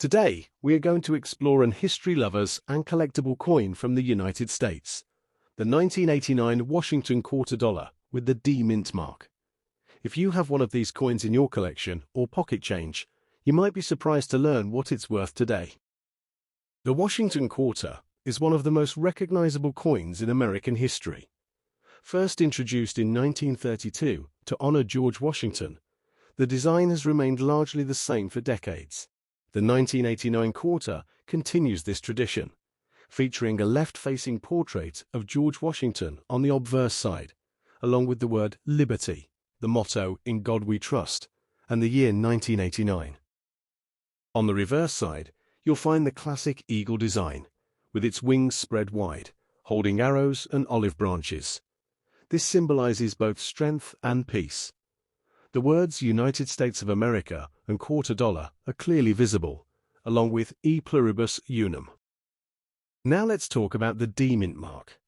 Today, we are going to explore an history lovers and collectible coin from the United States, the 1989 Washington quarter dollar with the D mint mark. If you have one of these coins in your collection or pocket change, you might be surprised to learn what it's worth today. The Washington quarter is one of the most recognizable coins in American history. First introduced in 1932 to honor George Washington, the design has remained largely the same for decades. The 1989 quarter continues this tradition, featuring a left-facing portrait of George Washington on the obverse side, along with the word Liberty, the motto In God We Trust, and the year 1989. On the reverse side, you'll find the classic eagle design, with its wings spread wide, holding arrows and olive branches. This symbolizes both strength and peace. The words United States of America and quarter dollar are clearly visible, along with E pluribus unum. Now let's talk about the D mint mark.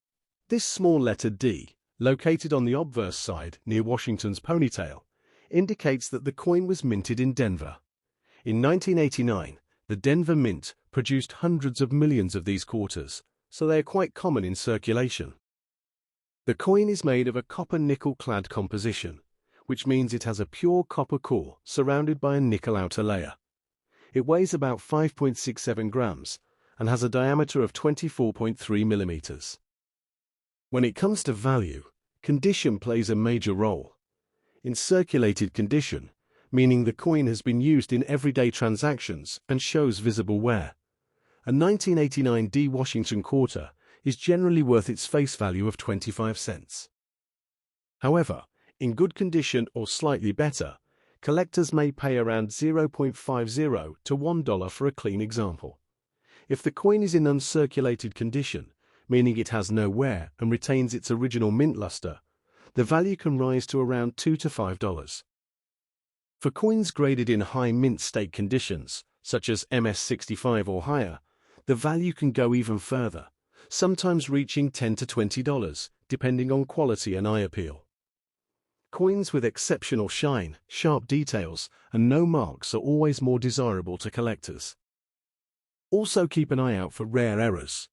This small letter D, located on the obverse side near Washington's ponytail, indicates that the coin was minted in Denver. In 1989, the Denver Mint produced hundreds of millions of these quarters, so they are quite common in circulation. The coin is made of a copper-nickel-clad composition, which means it has a pure copper core surrounded by a nickel outer layer. It weighs about 5.67 grams and has a diameter of 24.3 millimeters. When it comes to value, condition plays a major role. In circulated condition, meaning the coin has been used in everyday transactions and shows visible wear, a 1989 D Washington quarter is generally worth its face value of 25 cents. However, in good condition or slightly better, collectors may pay around $0.50 to $1 for a clean example. If the coin is in uncirculated condition, meaning it has no wear and retains its original mint luster, the value can rise to around $2 to $5. For coins graded in high mint state conditions, such as MS65 or higher, the value can go even further, sometimes reaching $10 to $20, depending on quality and eye appeal. Coins with exceptional shine, sharp details, and no marks are always more desirable to collectors. Also keep an eye out for rare errors.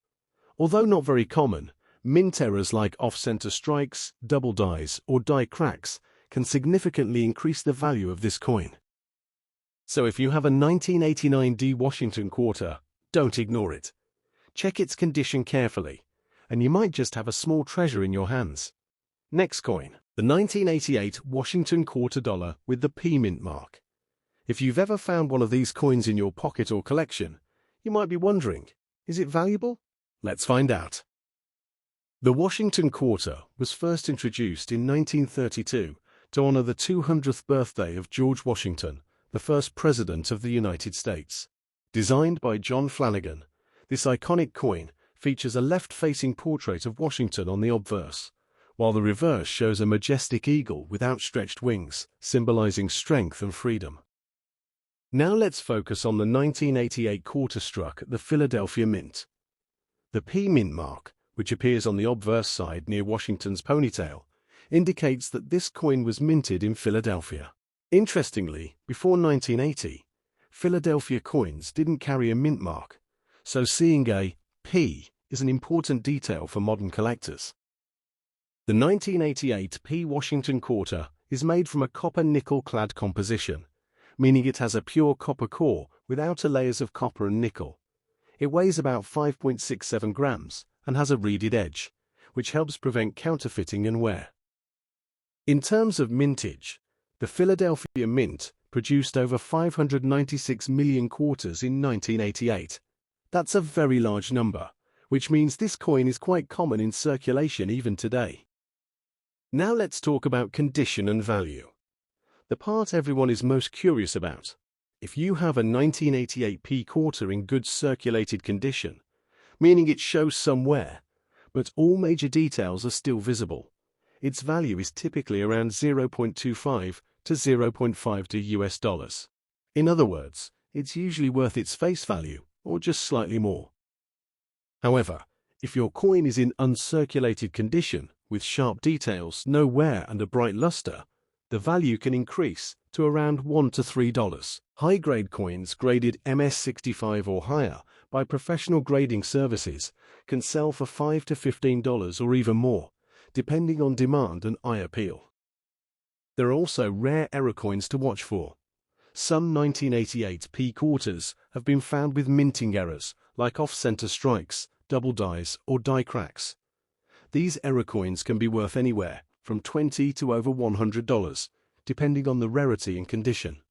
Although not very common, mint errors like off-center strikes, double dies, or die cracks can significantly increase the value of this coin. So if you have a 1989 D Washington quarter, don't ignore it. Check its condition carefully, and you might just have a small treasure in your hands. Next coin, the 1988 Washington quarter dollar with the P mint mark. If you've ever found one of these coins in your pocket or collection, you might be wondering, is it valuable? Let's find out. The Washington quarter was first introduced in 1932 to honor the 200th birthday of George Washington, the first President of the United States. Designed by John Flanagan, this iconic coin features a left-facing portrait of Washington on the obverse, while the reverse shows a majestic eagle with outstretched wings, symbolizing strength and freedom. Now let's focus on the 1988 quarter struck at the Philadelphia Mint. The P mint mark, which appears on the obverse side near Washington's ponytail, indicates that this coin was minted in Philadelphia. Interestingly, before 1980, Philadelphia coins didn't carry a mint mark, so seeing a P is an important detail for modern collectors. The 1988 P Washington quarter is made from a copper-nickel-clad composition, meaning it has a pure copper core with outer layers of copper and nickel. It weighs about 5.67 grams and has a reeded edge, which helps prevent counterfeiting and wear. In terms of mintage, the Philadelphia Mint produced over 596 million quarters in 1988. That's a very large number, which means this coin is quite common in circulation even today. Now let's talk about condition and value. The part everyone is most curious about. If you have a 1988 P quarter in good circulated condition, meaning it shows some wear, but all major details are still visible, its value is typically around 0.25 to 0.52 US dollars. In other words, it's usually worth its face value, or just slightly more. However, if your coin is in uncirculated condition, with sharp details, no wear and a bright luster, the value can increase to around $1 to $3. High-grade coins graded MS65 or higher by professional grading services can sell for $5 to $15 or even more, depending on demand and eye appeal. There are also rare error coins to watch for. Some 1988 P quarters have been found with minting errors, like off-center strikes, double dies, or die cracks. These error coins can be worth anywhere from $20 to over $100, depending on the rarity and condition.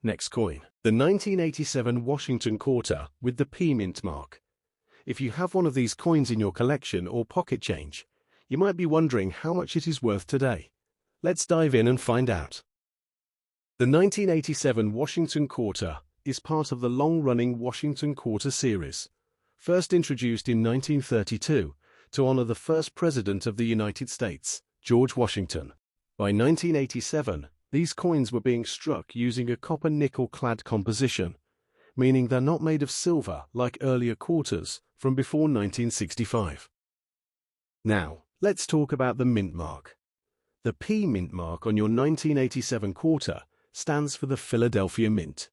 Next coin, the 1987 Washington quarter with the P mint mark. If you have one of these coins in your collection or pocket change, you might be wondering how much it is worth today. Let's dive in and find out. The 1987 Washington quarter is part of the long-running Washington quarter series, first introduced in 1932 to honor the first president of the United States, George Washington. By 1987, these coins were being struck using a copper-nickel clad composition, meaning they're not made of silver like earlier quarters from before 1965. Now, let's talk about the mint mark. The P mint mark on your 1987 quarter stands for the Philadelphia Mint.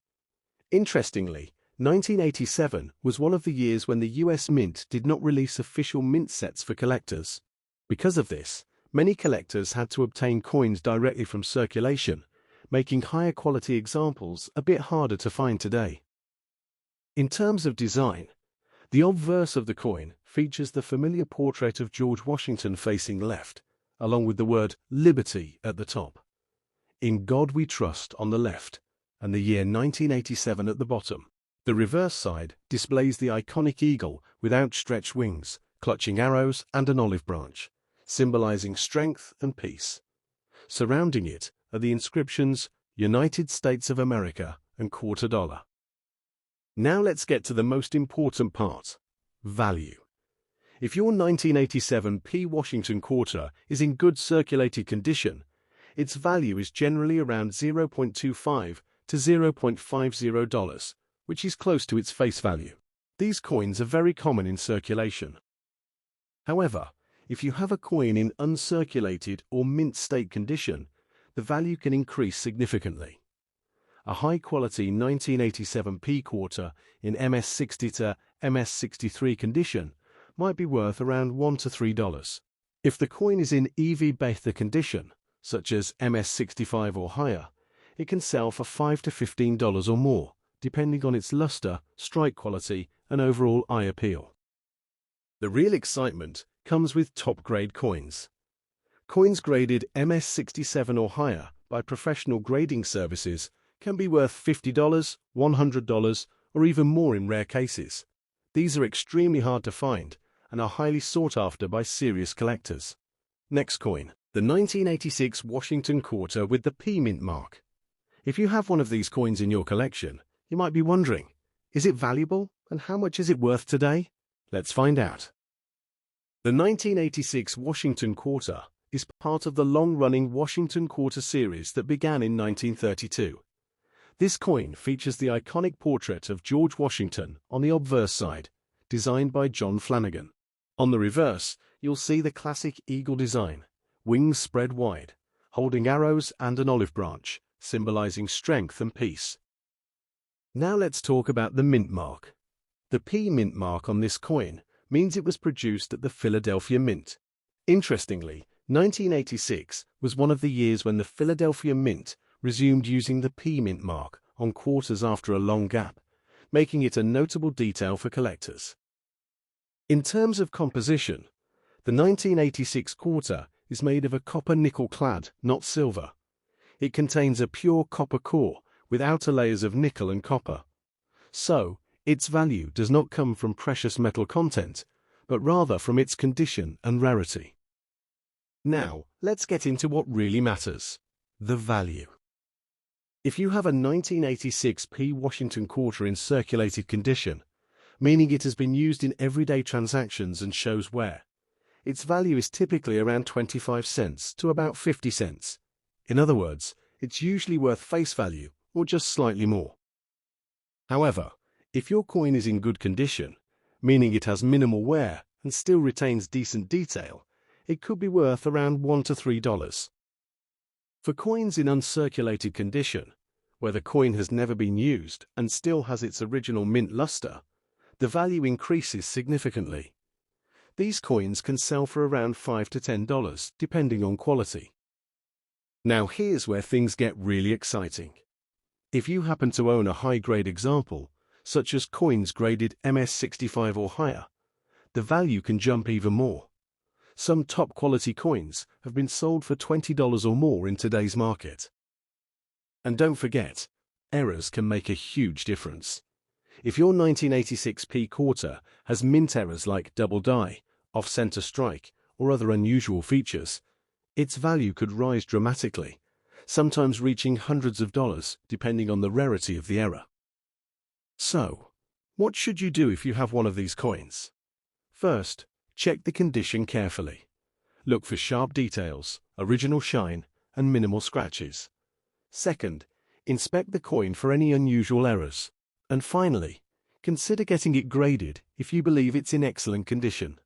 Interestingly, 1987 was one of the years when the US Mint did not release official mint sets for collectors. Because of this, many collectors had to obtain coins directly from circulation, making higher quality examples a bit harder to find today. In terms of design, the obverse of the coin features the familiar portrait of George Washington facing left, along with the word Liberty at the top. In God We Trust on the left, and the year 1987 at the bottom. The reverse side displays the iconic eagle with outstretched wings, clutching arrows and an olive branch, symbolizing strength and peace. Surrounding it are the inscriptions United States of America and quarter dollar. Now let's get to the most important part, value. If your 1987 P Washington quarter is in good circulated condition, its value is generally around $0.25 to $0.50, which is close to its face value. These coins are very common in circulation. However, if you have a coin in uncirculated or mint state condition, the value can increase significantly. A high-quality 1987 P quarter in MS60 to MS63 condition might be worth around $1 to $3. If the coin is in EV beta condition, such as MS65 or higher, it can sell for $5 to $15 or more, depending on its luster, strike quality, and overall eye appeal. The real excitement comes with top-grade coins. Coins graded MS67 or higher by professional grading services can be worth $50, $100, or even more in rare cases. These are extremely hard to find and are highly sought after by serious collectors. Next coin, the 1986 Washington quarter with the P mint mark. If you have one of these coins in your collection, you might be wondering, is it valuable and how much is it worth today? Let's find out. The 1986 Washington quarter is part of the long-running Washington quarter series that began in 1932. This coin features the iconic portrait of George Washington on the obverse side, designed by John Flanagan. On the reverse, you'll see the classic eagle design, wings spread wide, holding arrows and an olive branch, symbolizing strength and peace. Now let's talk about the mint mark. The P mint mark on this coin means it was produced at the Philadelphia Mint. Interestingly, 1986 was one of the years when the Philadelphia Mint resumed using the P mint mark on quarters after a long gap, making it a notable detail for collectors. In terms of composition, the 1986 quarter is made of a copper-nickel clad, not silver. It contains a pure copper core with outer layers of nickel and copper. So, its value does not come from precious metal content, but rather from its condition and rarity. Now, let's get into what really matters, the value. If you have a 1986 P Washington quarter in circulated condition, meaning it has been used in everyday transactions and shows wear, its value is typically around 25 cents to about 50 cents. In other words, it's usually worth face value or just slightly more. However, if your coin is in good condition, meaning it has minimal wear and still retains decent detail, it could be worth around $1 to $3. For coins in uncirculated condition, where the coin has never been used and still has its original mint luster, the value increases significantly. These coins can sell for around $5 to $10, depending on quality. Now here's where things get really exciting. If you happen to own a high-grade example, such as coins graded MS65 or higher, the value can jump even more. Some top-quality coins have been sold for $20 or more in today's market. And don't forget, errors can make a huge difference. If your 1986 P quarter has mint errors like double die, off-center strike, or other unusual features, its value could rise dramatically, sometimes reaching hundreds of dollars depending on the rarity of the error. So, what should you do if you have one of these coins? First, check the condition carefully. Look for sharp details, original shine, and minimal scratches. Second, inspect the coin for any unusual errors. And finally, consider getting it graded if you believe it's in excellent condition.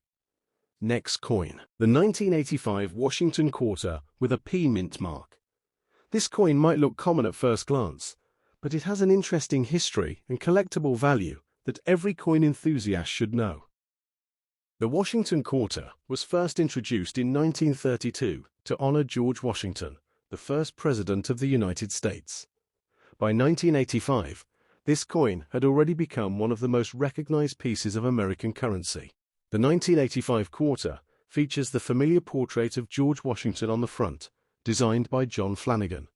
Next coin, the 1985 Washington quarter with a P mint mark. This coin might look common at first glance, but it has an interesting history and collectible value that every coin enthusiast should know. The Washington quarter was first introduced in 1932 to honor George Washington, the first president of the United States. By 1985, this coin had already become one of the most recognized pieces of American currency. The 1985 quarter features the familiar portrait of George Washington on the front, designed by John Flanagan.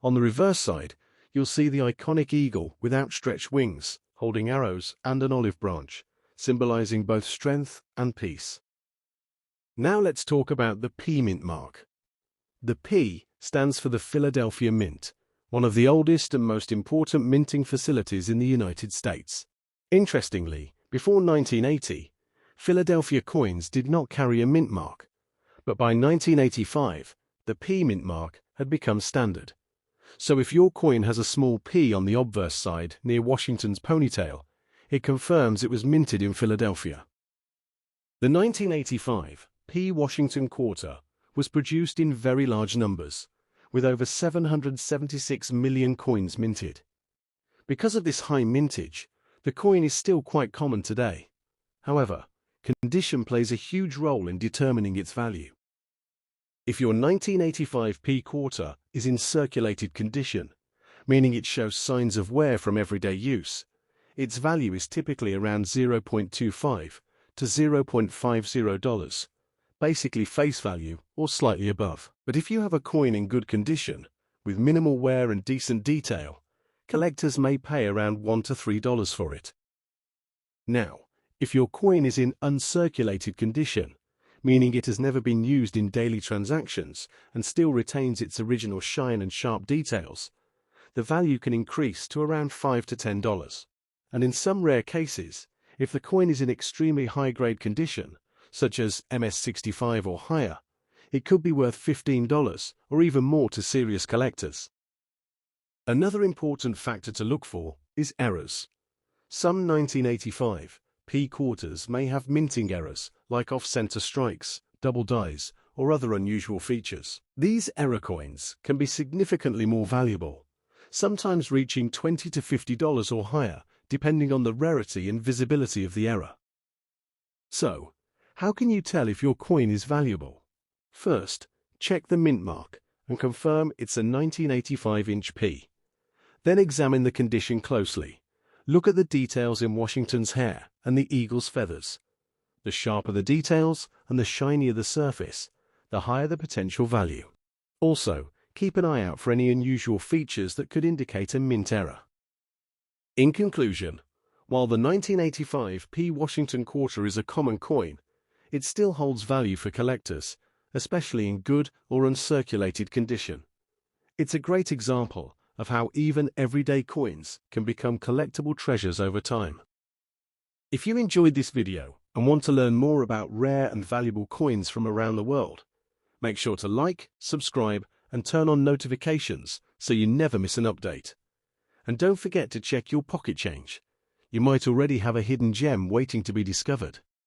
On the reverse side, you'll see the iconic eagle with outstretched wings, holding arrows and an olive branch, symbolizing both strength and peace. Now let's talk about the P mint mark. The P stands for the Philadelphia Mint, one of the oldest and most important minting facilities in the United States. Interestingly, before 1980, Philadelphia coins did not carry a mint mark, but by 1985, the P mint mark had become standard. So if your coin has a small P on the obverse side near Washington's ponytail, it confirms it was minted in Philadelphia. The 1985 P Washington quarter was produced in very large numbers, with over 776 million coins minted. Because of this high mintage, the coin is still quite common today. However, condition plays a huge role in determining its value. If your 1985 P quarter is in circulated condition, meaning it shows signs of wear from everyday use, its value is typically around $0.25 to $0.50, basically face value or slightly above. But if you have a coin in good condition, with minimal wear and decent detail, collectors may pay around $1 to $3 for it. Now, if your coin is in uncirculated condition, meaning it has never been used in daily transactions and still retains its original shine and sharp details, the value can increase to around $5 to $10. And in some rare cases, if the coin is in extremely high-grade condition, such as MS65 or higher, it could be worth $15 or even more to serious collectors. Another important factor to look for is errors. Some 1985 P quarters may have minting errors like off-center strikes, double dies, or other unusual features. These error coins can be significantly more valuable, sometimes reaching $20 to $50 or higher, depending on the rarity and visibility of the error. So, how can you tell if your coin is valuable? First, check the mint mark and confirm it's a 1985-inch P. Then examine the condition closely. Look at the details in Washington's hair and the eagle's feathers. The sharper the details and the shinier the surface, the higher the potential value. Also, keep an eye out for any unusual features that could indicate a mint error. In conclusion, while the 1985 P Washington quarter is a common coin, it still holds value for collectors, especially in good or uncirculated condition. It's a great example of how even everyday coins can become collectible treasures over time. If you enjoyed this video and want to learn more about rare and valuable coins from around the world, make sure to like, subscribe, and turn on notifications so you never miss an update. And don't forget to check your pocket change. You might already have a hidden gem waiting to be discovered.